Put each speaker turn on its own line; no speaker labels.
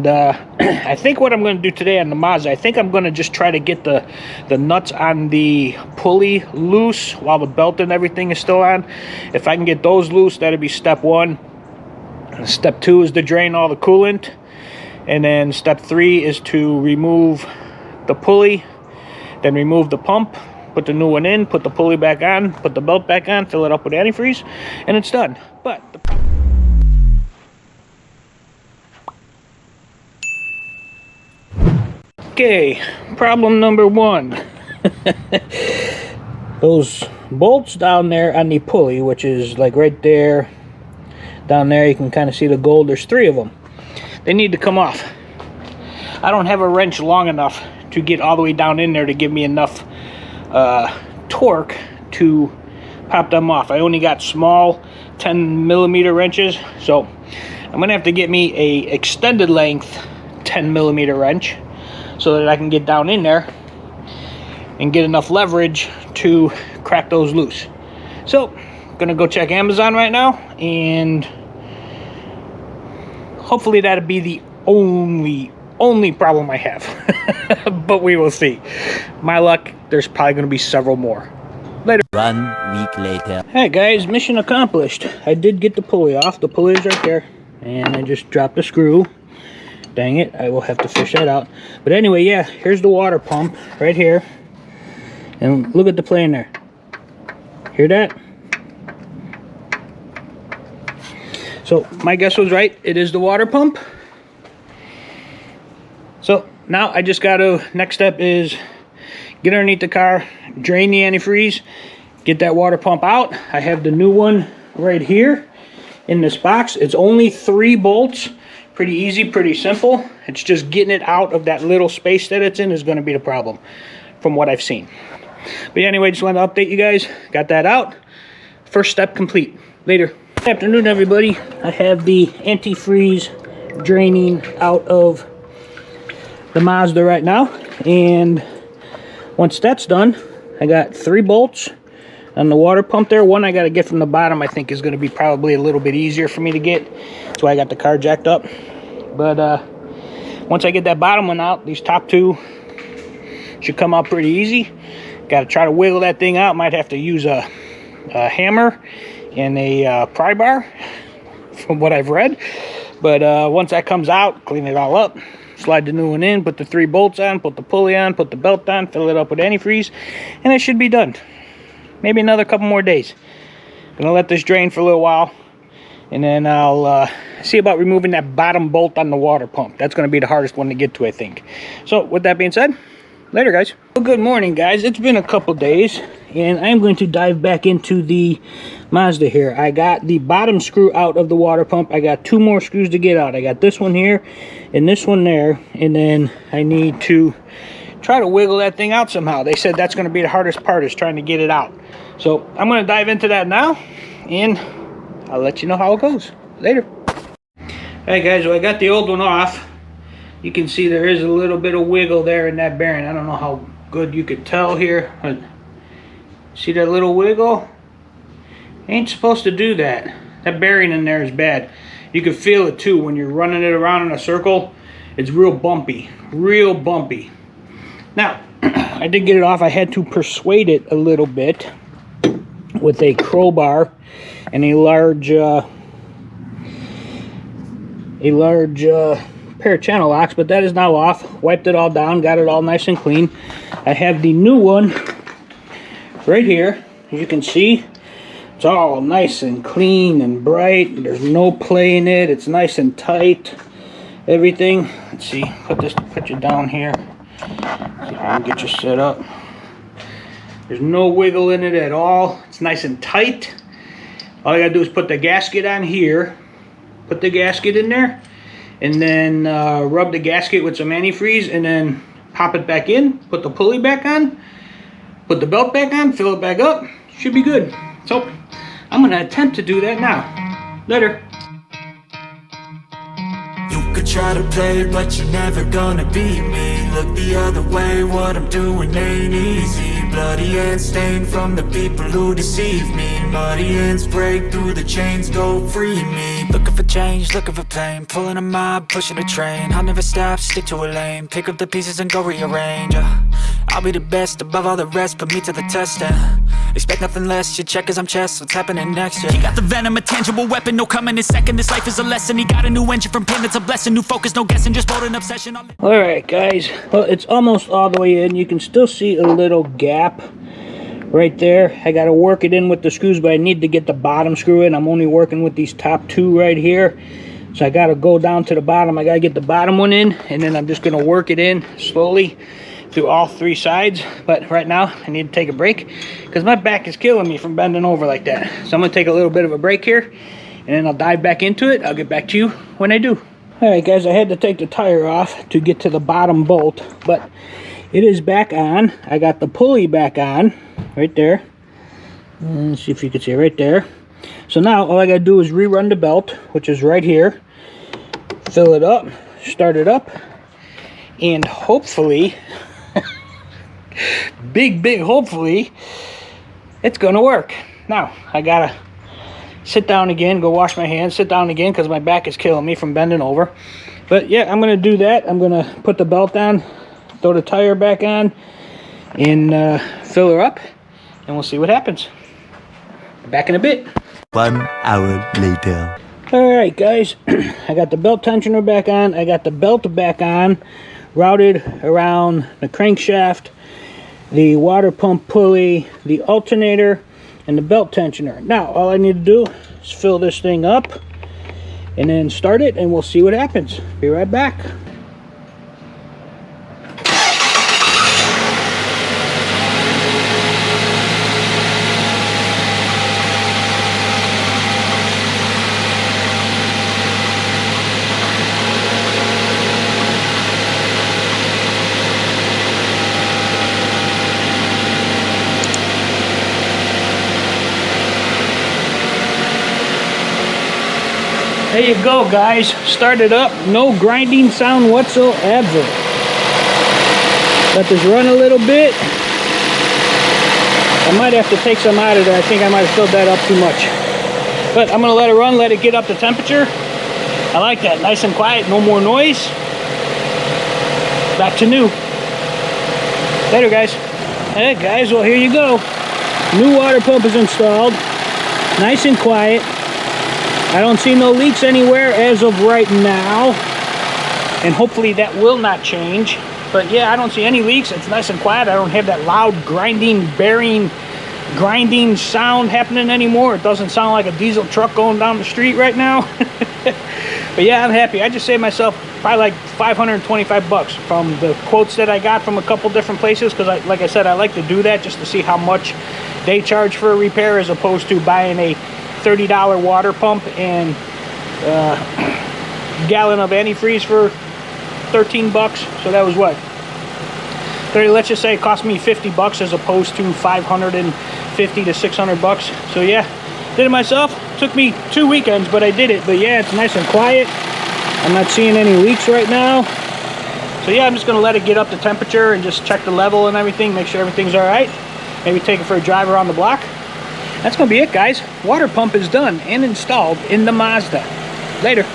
And I think what I'm going to do today on the Mazda, I think I'm going to just try to get the nuts on the pulley loose while the belt and everything is still on. If I can get those loose, that'd be step one. And step two is to drain all the coolant. And then step three is to remove the pulley, then remove the pump, put the new one in, put the pulley back on, put the belt back on, fill it up with antifreeze, and it's done. But okay, problem number one. Those bolts down there on the pulley, which is like right there, down there, you can kind of see the gold. There's three of them. They need to come off. I don't have a wrench long enough to get all the way down in there to give me enough torque to pop them off. I only got small 10mm wrenches, so I'm gonna have to get me a extended length 10mm wrench so that I can get down in there and get enough leverage to crack those loose. So gonna go check Amazon right now, and hopefully that'll be the only problem I have. But we will see. My luck, there's probably going to be several more. Later.
1 week later.
Hey guys, mission accomplished. I did get the pulley off. The pulley is right there. And I just dropped a screw. Dang it, I will have to fish that out. But anyway, yeah, here's the water pump right here. And look at the plane there. Hear that? So my guess was right. It is the water pump. So now I just got to, next step is get underneath the car, drain the antifreeze, get that water pump out. I have the new one right here in this box. It's only 3 bolts. Pretty easy, pretty simple. It's just getting it out of that little space that it's in is going to be the problem from what I've seen. But anyway, just wanted to update you guys. Got that out. First step complete. Later. Good afternoon, everybody. I have the antifreeze draining out of the Mazda right now, and once that's done, I got 3 bolts on the water pump there. One I got to get from the bottom. I think is going to be probably a little bit easier for me to get. That's why I got the car jacked up. But once I get that bottom one out, these top 2 should come out pretty easy. Got to try to wiggle that thing out. Might have to use a hammer and a pry bar from what I've read. But once that comes out, clean it all up, slide the new one in, put the 3 bolts on, put the pulley on, put the belt on, fill it up with antifreeze, and it should be done. Maybe another couple more days. Gonna let this drain for a little while, and then I'll see about removing that bottom bolt on the water pump. That's gonna be the hardest one to get to, I think. So with that being said, later guys. Well, good morning guys. It's been a couple days, and I'm going to dive back into the Mazda here. I got the bottom screw out of the water pump. I got 2 more screws to get out. I got this one here and this one there, and then I need to try to wiggle that thing out somehow. They said that's going to be the hardest part, is trying to get it out. So I'm going to dive into that now, and I'll let you know how it goes. Later. Alright guys, well, I got the old one off. You can see there is a little bit of wiggle there in that bearing. I don't know how good you could tell here, but see that little wiggle? Ain't supposed to do that. That bearing in there is bad. You can feel it too when you're running it around in a circle. It's real bumpy, real bumpy. Now, I did get it off. I had to persuade it a little bit with a crowbar and a large pair of channel locks, but that is now off. Wiped it all down, got it all nice and clean. I have the new one right here. As you can see, it's all nice and clean and bright. There's no play in it. It's nice and tight. Everything. Let's see. Put you down here. See if I can get you set up. There's no wiggle in it at all. It's nice and tight. All I gotta do is put the gasket on here. Put the gasket in there, and then rub the gasket with some antifreeze, and then pop it back in. Put the pulley back on. Put the belt back on. Fill it back up. Should be good. So I'm gonna attempt to do that now. Later.
You could try to play, but you're never gonna beat me. Look the other way, what I'm doing ain't easy. bloody hands stained from the people who deceive me. Muddy hands break through the chains, go free me. Looking for change, looking for pain, pulling a mob, pushing a train. I'll never stop, stick to a lane, pick up the pieces and go rearrange. I'll be the best above all the rest, put me to the test and expect nothing less. Your check is I'm chess, what's happening next? Yeah. He got the venom, a tangible weapon, no coming in second. This life is a lesson. He got a new engine from pain, it's a blessing. New focus, no guessing, just bold and obsession.
Alright guys, well it's almost all the way in. You can still see a little gap right there. I got to work it in with the screws, but I need to get the bottom screw in. I'm only working with these top two right here. So I got to go down to the bottom. I got to get the bottom one in, and then I'm just going to work it in slowly through all three sides. But right now I need to take a break because my back is killing me from bending over like that. So I'm going to take a little bit of a break here, and then I'll dive back into it. I'll get back to you when I do. Alright guys, I had to take the tire off to get to the bottom bolt, but it is back on. I got the pulley back on right there. Let's see if you can see it right there. So now all I got to do is rerun the belt, which is right here. Fill it up, start it up, and hopefully, big hopefully, it's going to work. Now, I got to sit down again, go wash my hands, sit down again because my back is killing me from bending over. But yeah, I'm going to do that. I'm going to put the belt on, throw the tire back on, and fill her up, and we'll see what happens. Back in a bit.
1 hour later.
Alright guys, I got the belt tensioner back on, I got the belt back on, routed around the crankshaft, the water pump pulley, the alternator, and the belt tensioner. Now all I need to do is fill this thing up and then start it, and we'll see what happens. Be right back. There you go guys, start it up, no grinding sound whatsoever. Let this run a little bit. I might have to take some out of there. I think I might have filled that up too much. But I'm going to let it run, let it get up to temperature. I like that, nice and quiet, no more noise. Back to new. Later guys. Hey guys, well here you go. New water pump is installed, nice and quiet. I don't see no leaks anywhere as of right now, and hopefully that will not change. But yeah, I don't see any leaks. It's nice and quiet. I don't have that loud grinding, bearing, grinding sound happening anymore. It doesn't sound like a diesel truck going down the street right now. But yeah, I'm happy. I just saved myself probably like 525 bucks from the quotes that I got from a couple different places, because like I said, I like to do that just to see how much they charge for a repair as opposed to buying a $30 water pump and gallon of antifreeze for 13 bucks. So that was what, 30, let's just say it cost me 50 bucks as opposed to 550 to 600 bucks. So yeah, did it myself. Took me 2 weekends, but I did it. But yeah, it's nice and quiet. I'm not seeing any leaks right now. So yeah, I'm just gonna let it get up to temperature and just check the level and everything, make sure everything's all right. Maybe take it for a drive around the block. That's gonna be it guys. Water pump is done and installed in the Mazda. Later.